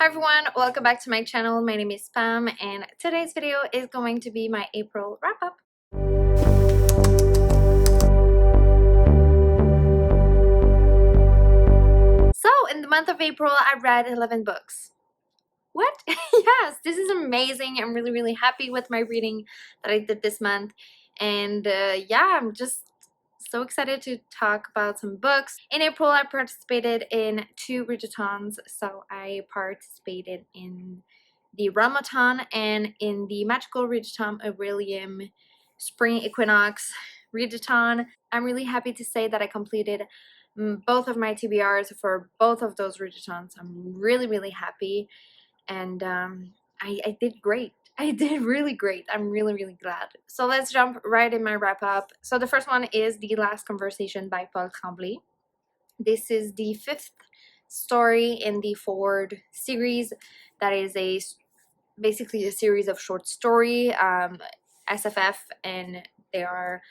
Hi everyone, welcome back to my channel. My name is Pam and today's video is going to be my April wrap-up. So in the month of April, I read 11 books. What? Yes, this is amazing. I'm really happy with my reading that I did this month. And yeah, I'm just so excited to talk about some books. In April, I participated in 2 readathons. So I participated in the Ramathon and in the Magical Readathon of William Spring Equinox Readathon. I'm really happy to say that I completed both of my TBRs for both of those readathons. I'm really happy, and I did great. I did really great. I'm really glad. So let's jump right in my wrap up. So the first one is The Last Conversation by Paul Tremblay. This is the 5th story in the Forward series. That is basically a series of short story, SFF, and they are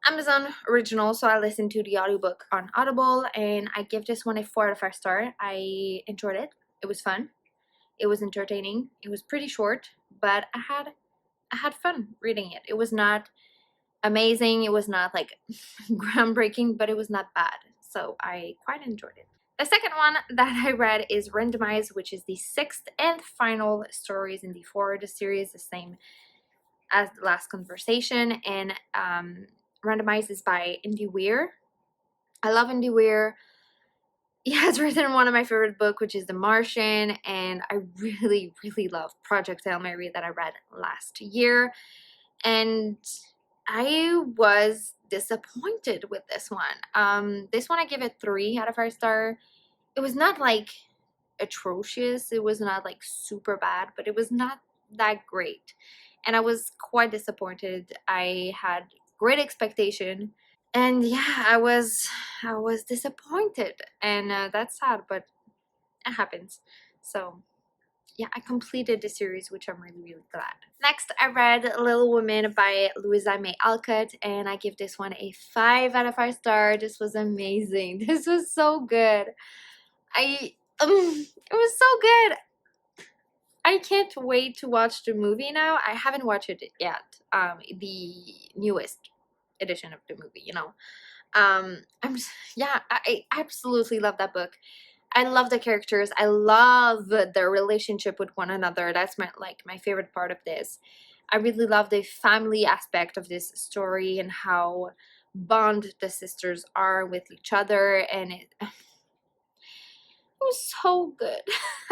Amazon original. So I listened to the audiobook on Audible, and I give this one a 4 out of 5 star. I enjoyed it. It was fun. It was entertaining. It was pretty short, but I had fun reading it. It was not amazing. It was not like groundbreaking, but it was not bad. So I quite enjoyed it. The second one that I read is Randomized, which is the 6th and final stories in the Forward series, the same as The Last Conversation. And Randomized is by Indy Weir. I love Indy Weir. He has written one of my favorite books, which is The Martian, and I really love Project Hail Mary that I read last year. And I was disappointed with this one. This one I give it 3 out of 5 star. It was not like atrocious. It was not like super bad, but it was not that great. And I was quite disappointed. I had great expectation. And yeah, I was disappointed, and that's sad, but it happens. So yeah, I completed the series, which I'm really glad. Next, I read Little Women by Louisa May Alcott, and I give this one a 5 out of 5 star. This was amazing. This was so good. It was so good. I can't wait to watch the movie now. I haven't watched it yet. The newest edition of the movie, you know. I absolutely love that book. I love the characters. I love their relationship with one another. That's my favorite part of this. I really love the family aspect of this story and how bond the sisters are with each other, and it was so good.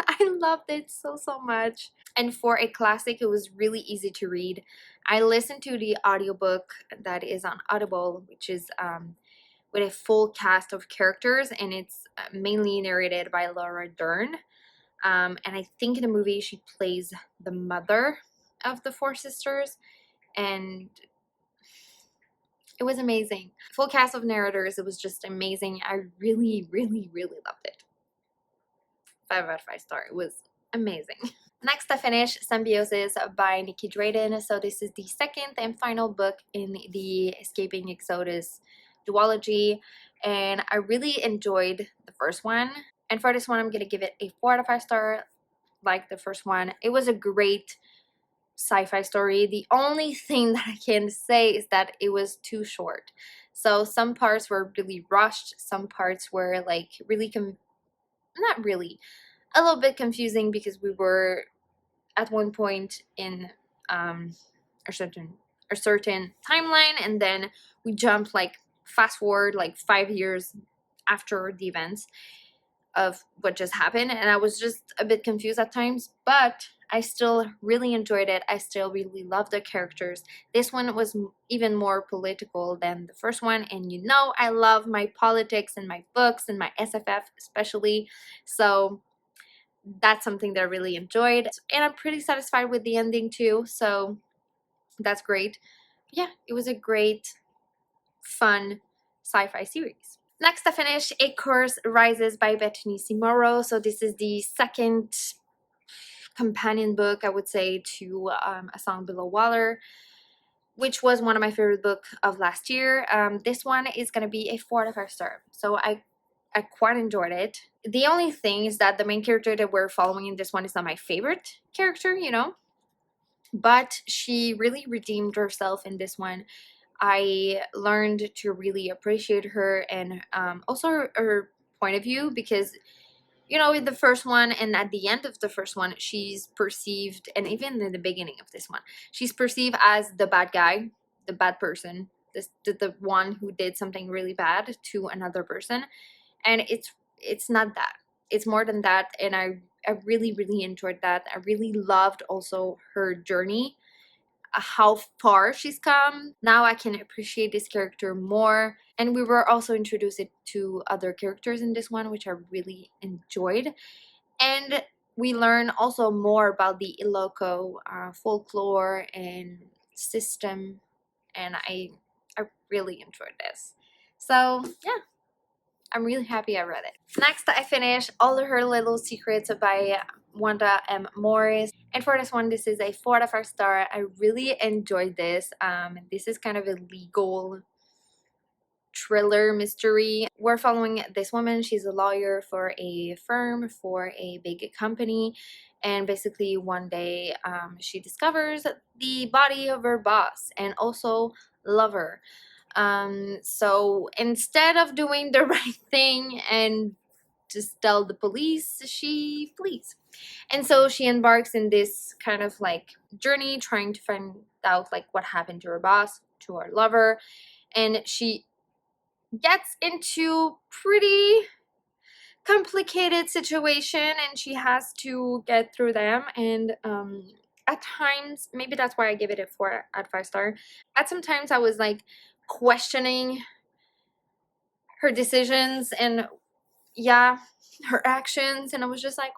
I loved it so much. And for a classic, it was really easy to read. I listened to the audiobook that is on Audible, which is with a full cast of characters, and it's mainly narrated by Laura Dern. And I think in the movie she plays the mother of the 4 sisters, and it was amazing. Full cast of narrators. It was just amazing. I really loved it. 5 out of 5 star. It was amazing. Next, I finished Symbiosis by Nikki Drayden. So this is the 2nd and final book in the Escaping Exodus duology, and I really enjoyed the first one. And for this one, I'm gonna give it a 4 out of 5 star, like the first one. It was a great sci-fi story. The only thing that I can say is that it was too short. So some parts were really rushed. Some parts were like really not really, a little bit confusing, because we were at one point in a certain timeline, and then we jumped like fast forward like 5 years after the events of what just happened, and I was just a bit confused at times, but I still really enjoyed it. I still really loved the characters. This one was even more political than the first one, and you know I love my politics and my books and my SFF especially, so that's something that I really enjoyed, and I'm pretty satisfied with the ending too, so that's great. Yeah, it was a great, fun sci-fi series. Next, I finished A Course Rises by Bethany C. Morrow. So this is the 2nd companion book, I would say, to A Song Below Water, which was one of my favorite books of last year. This one is going to be a 4 out of 5 star. So I I quite enjoyed it. The only thing is that the main character that we're following in this one is not my favorite character, you know, but she really redeemed herself in this one. I learned to really appreciate her, and also her point of view, because you know, in the first one and at the end of the first one, she's perceived, and even in the beginning of this one, she's perceived as the bad guy, the bad person, the one who did something really bad to another person. And it's not that. It's more than that. And I really, really enjoyed that. I really loved also her journey, how far she's come. Now I can appreciate this character more. And we were also introduced to other characters in this one, which I really enjoyed. And we learn also more about the Iloko folklore and system. And I really enjoyed this. So yeah, I'm really happy I read it. Next, I finished All of Her Little Secrets by Wanda M. Morris. And for this one, this is a 4 out of 5 star. I really enjoyed this. This is kind of a legal thriller mystery. We're following this woman. She's a lawyer for a firm, for a big company. And basically one day she discovers the body of her boss and also lover. So instead of doing the right thing and just tell the police, she flees. And so she embarks in this kind of like journey trying to find out like what happened to her boss, to her lover. And she gets into pretty complicated situation, and she has to get through them. And at times, maybe that's why I give it a 4 out of 5 star. At some times I was like questioning her decisions and yeah, her actions, and I was just like,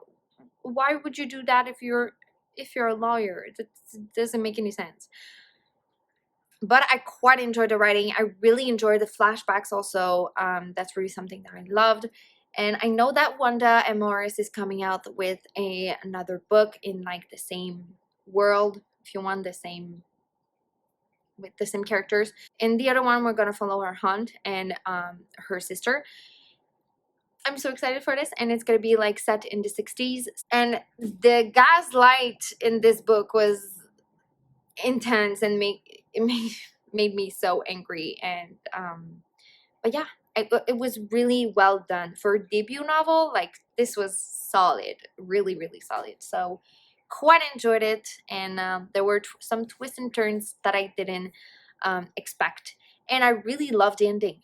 why would you do that if you're a lawyer? That doesn't make any sense. But I quite enjoyed the writing. I really enjoyed the flashbacks also. That's really something that I loved. And I know that Wanda M. Morris is coming out with another book in like the same world, if you want, the same with the same characters. In the other one, we're gonna follow her aunt and her sister. I'm so excited for this, and it's gonna be like set in the 60s. And the gaslight in this book was intense and made me so angry. And but yeah, it was really well done for a debut novel. Like this was solid, really, really solid. So quite enjoyed it, and there were some twists and turns that I didn't expect, and I really loved the ending.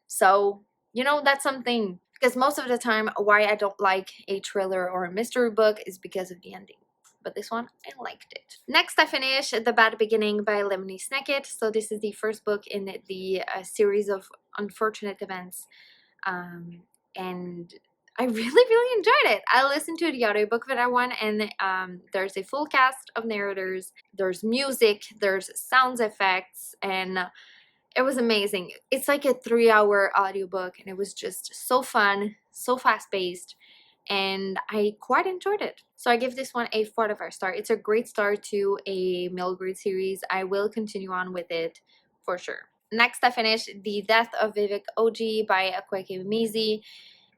So you know, that's something, because most of the time why I don't like a thriller or a mystery book is because of the ending. But this one, I liked it. Next, I finished The Bad Beginning by Lemony Snicket. So this is the first book in the series of unfortunate events. And I really, really enjoyed it. I listened to the audiobook for that one, and there's a full cast of narrators. There's music, there's sound effects, and it was amazing. It's like a 3-hour audiobook, and it was just so fun, so fast-paced, and I quite enjoyed it. So I give this one a 4 out of 5 star. It's a great start to a middle grade series. I will continue on with it for sure. Next, I finished The Death of Vivek OG by Akwaeke Mizi,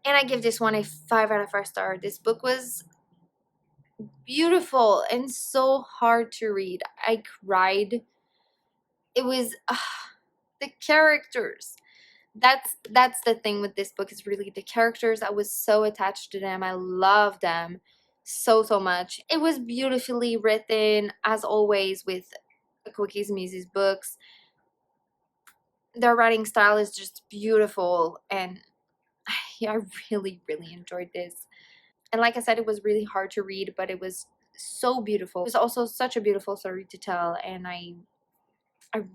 and I give this one a 5 out of 5 star. This book was beautiful and so hard to read. I cried. It was the characters. That's the thing with this book, is really the characters. I was so attached to them. I love them so much. It was beautifully written, as always with Akwaeke Mizi's books. Their writing style is just beautiful, and I really, really enjoyed this. And like I said, it was really hard to read, but it was so beautiful. It was also such a beautiful story to tell, and I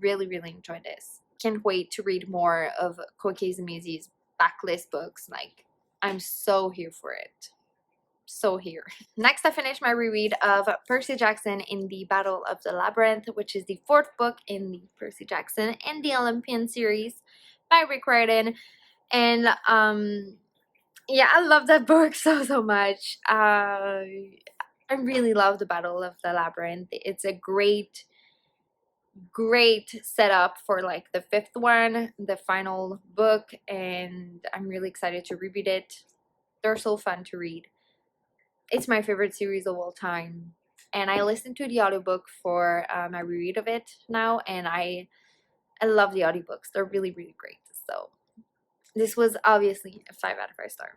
really, really enjoyed this. Can't wait to read more of Akwaeke Mizi's backlist books. Like, I'm so here for it. So here. Next, I finished my reread of Percy Jackson in the Battle of the Labyrinth, which is the 4th book in the Percy Jackson and the Olympian series by Rick Riordan. And yeah, I love that book so much. I really love the Battle of the Labyrinth. It's a great great setup for like the 5th one, the final book, and I'm really excited to reread it. They're so fun to read. It's my favorite series of all time, and I listened to the audiobook for my reread of it now, and I love the audiobooks. They're really, really great. So this was obviously a 5 out of 5 star.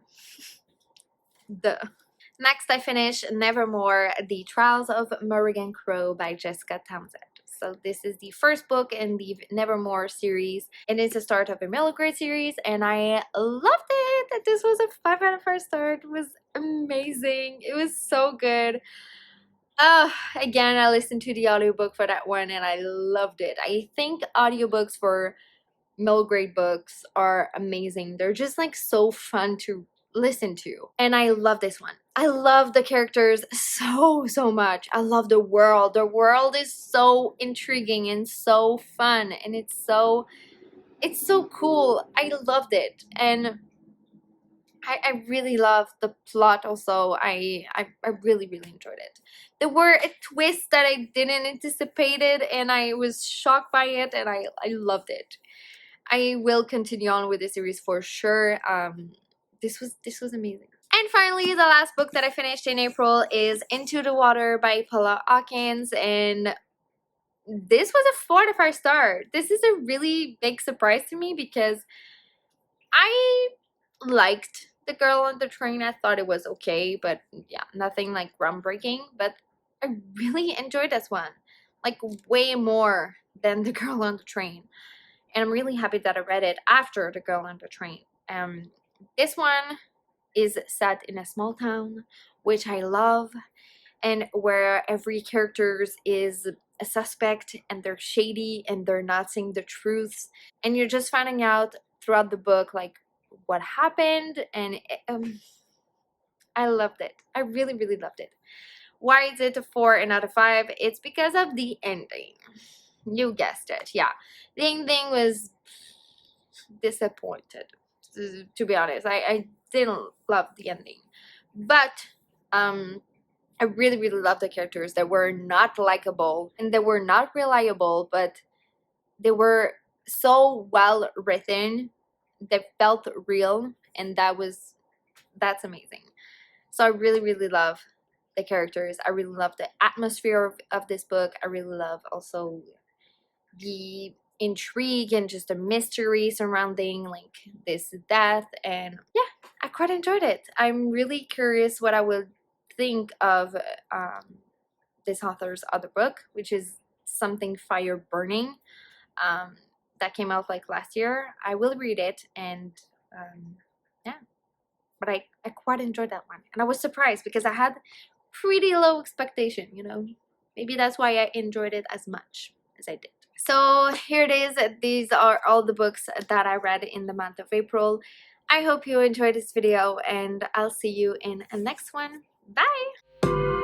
Duh. Next, I finished Nevermoor, The Trials of Morrigan Crow by Jessica Townsend. So this is the first book in the Nevermoor series, and it's the start of a middle grade series, and I loved it. This was a 5 out of 5 star. It was amazing. It was so good. Again, I listened to the audiobook for that one, and I loved it. I think audiobooks for middle grade books are amazing. They're just like so fun to listen to, and I love this one. I love the characters so much. I love the world is so intriguing and so fun, and it's so cool. I loved it, and I really love the plot also. I really enjoyed it. There were a twist that I didn't anticipate it, and I was shocked by it, and I loved it. I will continue on with the series for sure. This was amazing. And finally, the last book that I finished in April is Into the Water by Paula Hawkins, and this was a 4 out of 5 star. This is a really big surprise to me because I liked The Girl on the Train. I thought it was okay, but yeah, nothing like groundbreaking. But I really enjoyed this one, like way more than The Girl on the Train. And I'm really happy that I read it after The Girl on the Train. This one is set in a small town, which I love, and where every character is a suspect, and they're shady, and they're not saying the truths, and you're just finding out throughout the book like what happened, and I loved it. I really loved it. Why is it a 4 out of 5? It's because of the ending. You guessed it. Yeah, the ending was disappointed, to be honest. I didn't love the ending, but I really love the characters that were not likable and they were not reliable, but they were so well written. They felt real, and that's amazing. So I really love the characters. I really love the atmosphere of this book. I really love also the intrigue and just the mystery surrounding like this death, and yeah, I quite enjoyed it. I'm really curious what I would think of this author's other book, which is Something Fire Burning, that came out like last year. I will read it, and yeah, but I quite enjoyed that one, and I was surprised because I had pretty low expectation, you know. Maybe that's why I enjoyed it as much as I did. So here it is. These are all the books that I read in the month of April. I hope you enjoyed this video, and I'll see you in the next one. Bye!